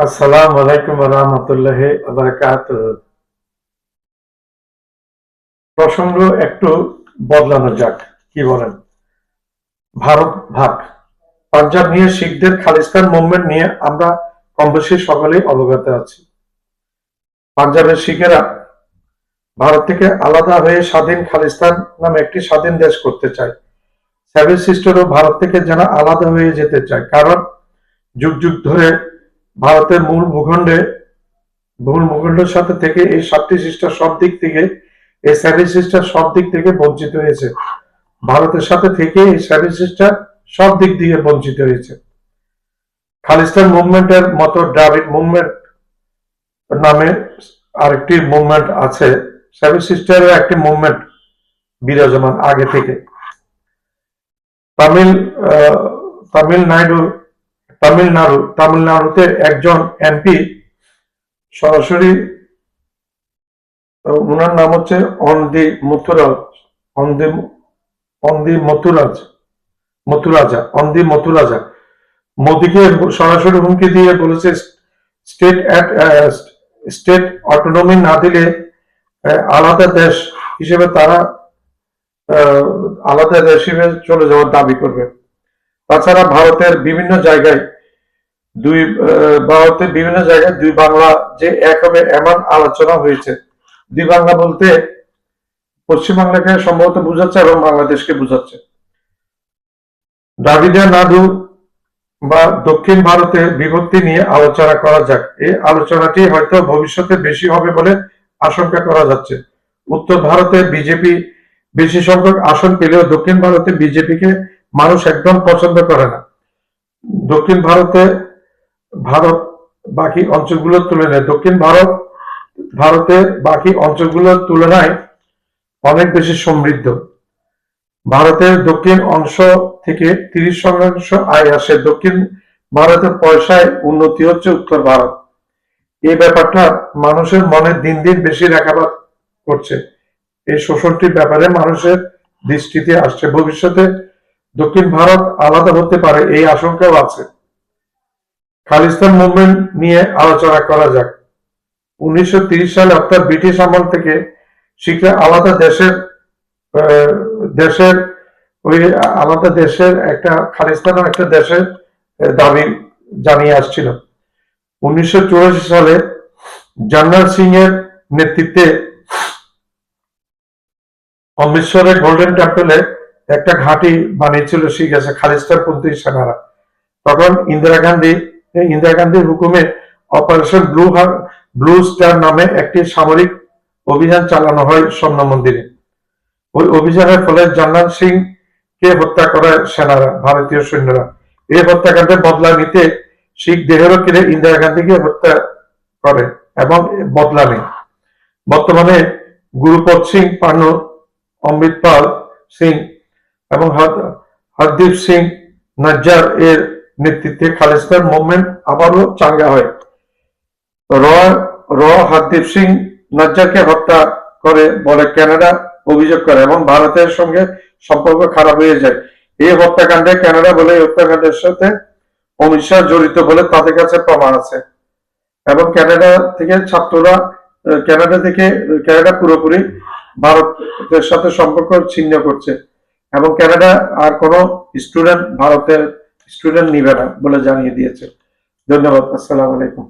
আসসালামু আলাইকুম ওয়া রাহমাতুল্লাহি ওয়া বারাকাতুহু। প্রসঙ্গ একটু বদলানো যাক, কি বলেন? ভারত ভাগ, পাঞ্জাব নিয়ে শিখদের খালিস্তান মুভমেন্ট নিয়ে আমরা কমবেশি সকলেই অবগত আছি। পাঞ্জাবের শিখেরা ভারত থেকে আলাদা হয়ে স্বাধীন খালিস্তান নামে একটি স্বাধীন দেশ করতে চায়। সেভেন সিস্টারও ভারত থেকে যেন আলাদা হয়ে যেতে চায়, কারণ যুগ যুগ ধরে ভারতের মূল ভূখণ্ডের সাথে থেকে এই সাতটি সিস্টার সব দিক থেকে এই সেভেন সিস্টার সব দিক থেকে বঞ্চিত হয়েছে। ভারতের সাথে থেকে এই সেভেন সিস্টার সব দিক দিয়ে বঞ্চিত হয়েছে। খালিস্তান মুভমেন্টের মতো দ্রাবিড় মুভমেন্ট নামে আরেকটি মুভমেন্ট আছে। সেভেন সিস্টারের একটি মুভমেন্ট বিরাজমান আগে থেকে। তামিলনাড়ুতে একজন এমপি সরাসরি, ওনার নাম হচ্ছে মথুরাজা মোদীকে সরাসরি হুমকি দিয়ে বলেছে স্টেট অটোনমি না দিলে আলাদা দেশ হিসেবে তারা আলাদা দেশ হিসেবে চলে যাওয়ার দাবি করবে। তাছাড়া ভারতের বিভিন্ন জায়গায় দুই বাংলা যে এক হবে এমন আলোচনা হয়েছে। দুই বাংলা বলতে পশ্চিমবাংলাকে সম্ভবত বোঝাচ্ছে এবং বাংলাদেশকে বোঝাচ্ছে। দ্রাবিড় নাড়ু বা দক্ষিণ ভারতে বিভক্তি নিয়ে আলোচনা করা যাক। এই আলোচনাটি হয়তো ভবিষ্যতে বেশি হবে বলে আশঙ্কা করা যাচ্ছে। উত্তর ভারতে বিজেপি বেশি সংখ্যক আসন পেলেও দক্ষিণ ভারতে বিজেপিকে মানুষ একদম পছন্দ করে না। দক্ষিণ ভারতে বাকি অঞ্চলগুলোর তুলনায় দক্ষিণ ভারতের বাকি অঞ্চলগুলোর তুলনায় অনেক বেশি সমৃদ্ধ। ভারতের দক্ষিণ অংশ থেকে 30% আয় আসে। দক্ষিণ ভারতের পয়সায় উন্নতি হচ্ছে উত্তর ভারত। এই ব্যাপারটা মানুষের মনে দিন দিন বেশি রেখাপাত করছে। এই শোষণটির ব্যাপারে মানুষের দৃষ্টিতে আসছে। ভবিষ্যতে দক্ষিণ ভারত আলাদা হতে পারে, এই আশঙ্কাও আছে। খালিস্তান মুভমেন্ট নিয়ে আলোচনা করা যাক। 1930 সালে অর্থাৎ ব্রিটিশ আমল থেকে শিখরা আলাদা দেশের একটা খালিস্তান একটা দেশের দাবি জানিয়ে আসছিল। 1984 সালে জর্নাল সিং এর নেতৃত্বে অমৃতসরের গোল্ডেন টেম্পলে একটা ঘাঁটি বানিয়েছিল শিখ আছে খালিস্তানপন্থী সেনারা। তখন ইন্দিরা গান্ধীর হুকুমে অপারেশন ব্লু স্টার নামে একটি সামরিক অভিযান চালানো হয় স্বর্ণ মন্দিরে। ওই অভিযানের ফলে জর্নাল সিং কে হত্যা করে সেনারা, ভারতীয় সৈন্যরা। এই হত্যাকাণ্ডের বদলা নিতে শিখ দেহরক্ষীরা ইন্দিরা গান্ধীকে হত্যা করে এবং বদলা নেয়। বর্তমানে গুরুপদ সিং পান্নু, অমৃতপাল সিং এবং হরদীপ সিং নজ্জার এর নেতৃত্বে খালিস্তান মুভমেন্ট আবারও চাঙ্গা হয়। হরদীপ সিং নজ্জারকে হত্যা করে বলে কানাডা অভিযোগ করে এবং ভারতের সঙ্গে সম্পর্ক খারাপ হয়ে যায়। এই হত্যাকাণ্ডে কানাডা বলে এই হত্যাকাণ্ডের সাথে অমিত শাহ জড়িত বলে তাদের কাছে প্রমাণ আছে এবং কানাডা পুরোপুরি ভারতের সাথে সম্পর্ক ছিন্ন করছে এবং কানাডা আর কোনো ভারতের স্টুডেন্ট নিবে না বলে জানিয়ে দিয়েছে। ধন্যবাদ। আসসালামু আলাইকুম।